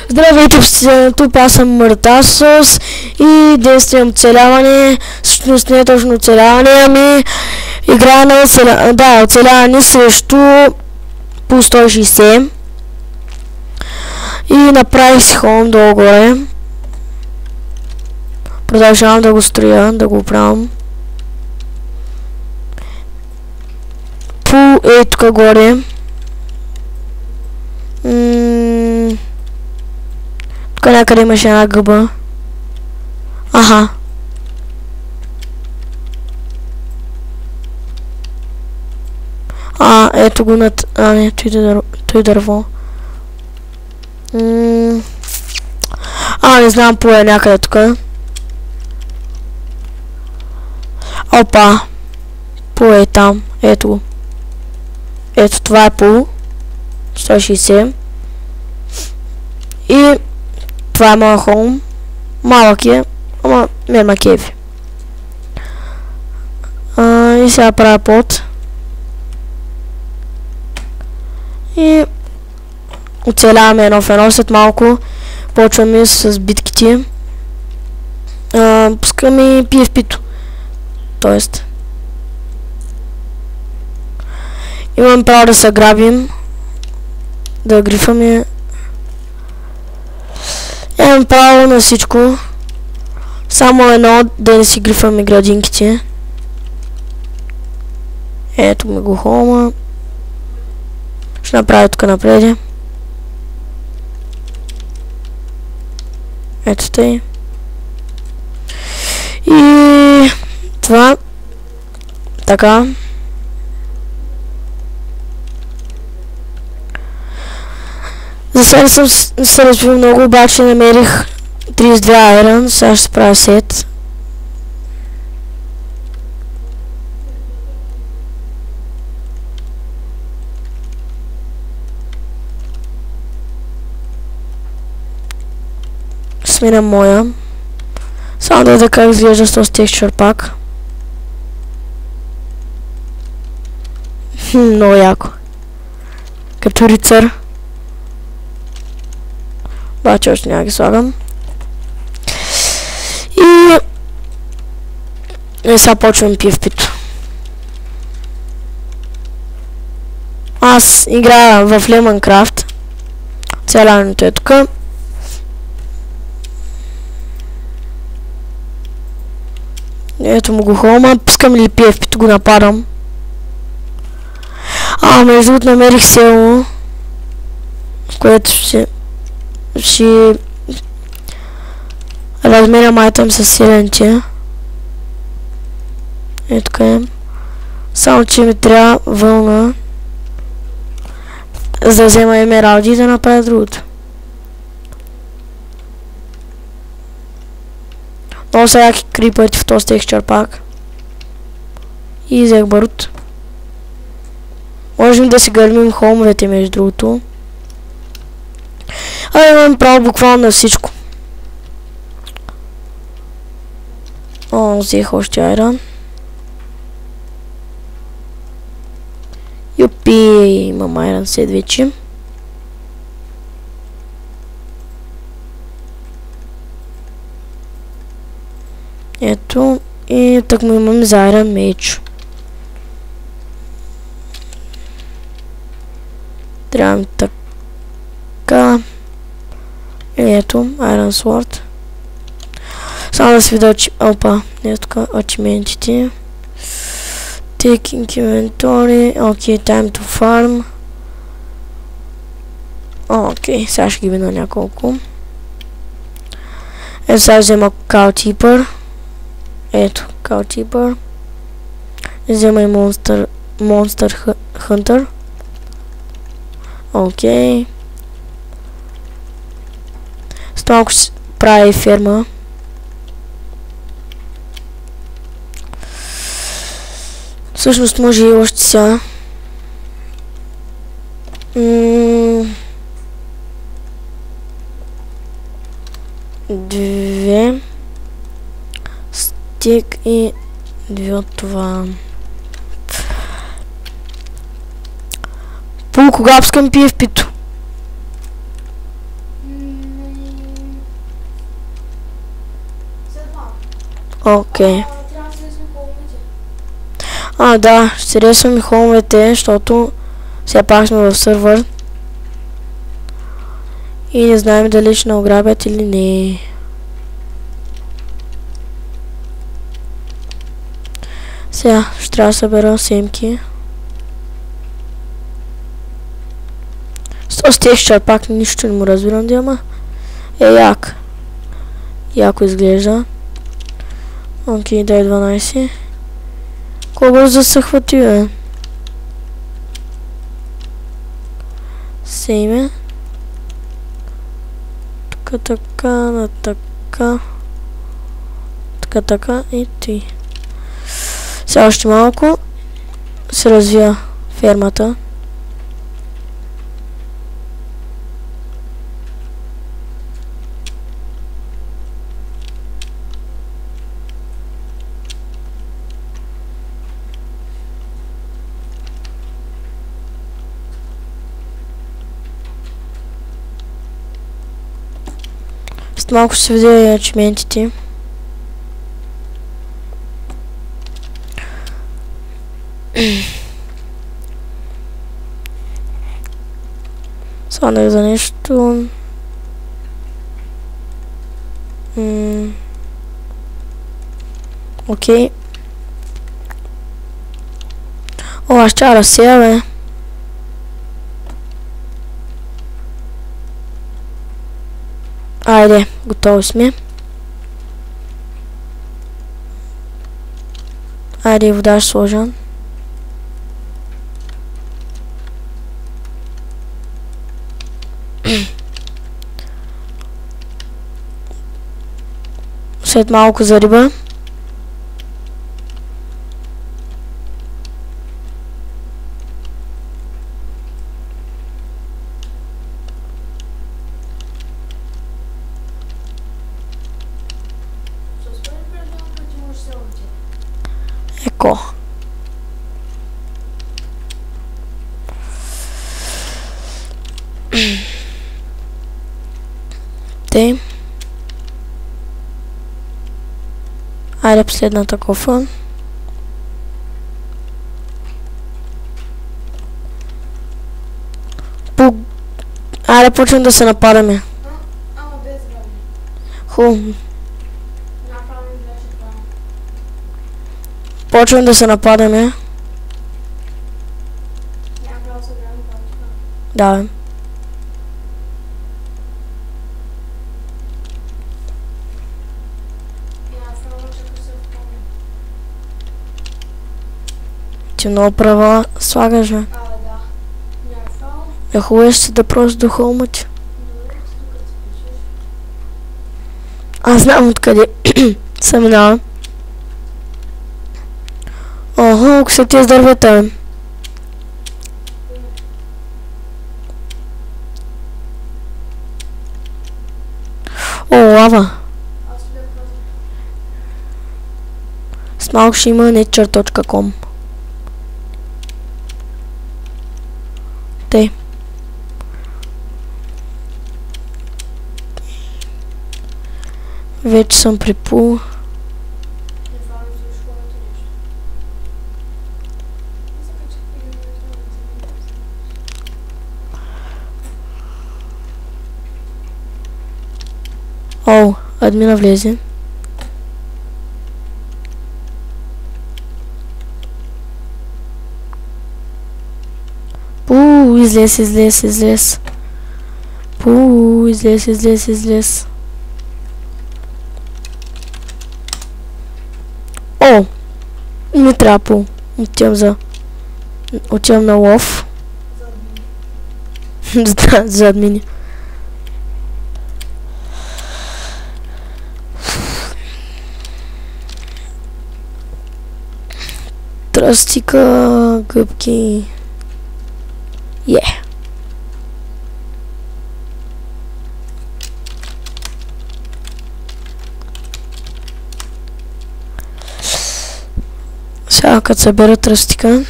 Здравейте, тук аз съм Мартасос и действам оцеляване, всъщност не е точно оцеляване, ами играя на оцеляване срещу по 160 и направих си хом долу-горе. Продължавам да го строя, да го оправям. По тук горе. Тук някъде имаше една гъба. Аха. Ето го над... не, той дърво. Не знам, по някъде тук. Опа. По там. Ето го. Ето това е по 160. И това е моя хоум. Малък е, ама ме кефи. И сега правя под. И оцеляваме едно в едно. След малко почваме с битките. Пускам и PFP-то. Тоест имам право да се грабим. Да грифаме. Имам право на всичко. Само едно, да не си грифаме градинките. Ето ми го хома. Ще направя тук напред. Ето тъй. И това. Така. За сега съм се развил много, обаче намерих 32 айрон. Сега ще справя сет. Сменям моя. Само да видя как изглежда с този текстчър пак. Много яко. Като рицар. Обаче още няма ги слагам. И сега почвам PFP-то. Аз играя в Lemoncraft. Целянето е тук. Ето му го хома. Пускам ли PFP-то, го нападам. Между другото намерих село, в което ще разменям айтъм с силените. Ето тук е. Само че ми трябва вълна, за да взема емералди и да направя другото. Много са яки крипърти в този текстчър пак. И взех барут. Можем да си гърмим холмовете между другото. Имам право буквално на всичко. Взех още айрон. Юпи, имам айрон след вече. Ето, и так му имам за айрон меч. Трябва ми така. Ето, Iron Sword. Само да си видя опа, ето тук ачиментите. Taking inventory. Окей, time to farm. Окей, сега ще ги видя няколко. Ето сега взема Cowkeeper. Ето, Cowkeeper. Взема и Monster Hunter. Окей. С малко ще прави ферма. Всъщност може и още сега. Две. Стик и две от това. Кога пускам PFP-то? Окей. Трябва да сме холмите. Да, ще ресвам и холмовете, защото все пак сме в сървър. И не знаем дали ще ограбят или не. Сега ще трябва да събера семки. С тези чарпак нищо не му разбирам да има. Як. Яко изглежда. Окей, дай 12. Колко бързо се хвати, бе? Семе. Така, така и ти. Сега още малко се развия фермата. След малко ще се видя ячментите. Сванах за нещо. Окей. О, аз ще разсея, бе. Айде, готови сме. Айде, вода ще сложа. След малко за риба. Еко. Те. Айде последната кофа. Айде почвам да се нападаме. Ама без време. Хубаво. Направим вече това. Почвам да се нападаме. Няма право да се гледам това. Да, бе. Ти много права слагаш, бе. Да. Няма фал. Хубаво ще да просто до холма ти. Добре, тук се пишеш. Аз знам откъде съм минала. Охо, ако са тези дървета, бе. О, лава. Аз бях казал. С малко ще има nature.com. Тъй. Вече съм при пул. Не фалим за школата нещо. Не закачах един О, админа влезе. Излез. Излез. О! Не трябва пул. Отивам на лов. За админи. Тръстика, гъбки. Сега като събера тръстика.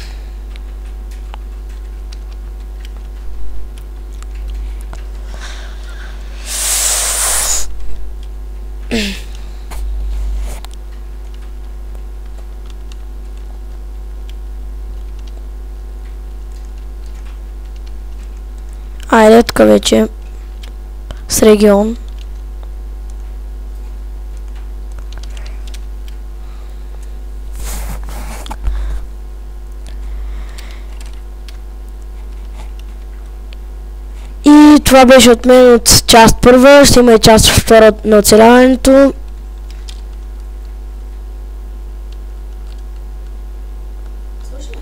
Айде, тук вече с регион. И това беше от мен от част първа, ще има и част втора на оцеляването. Слушай,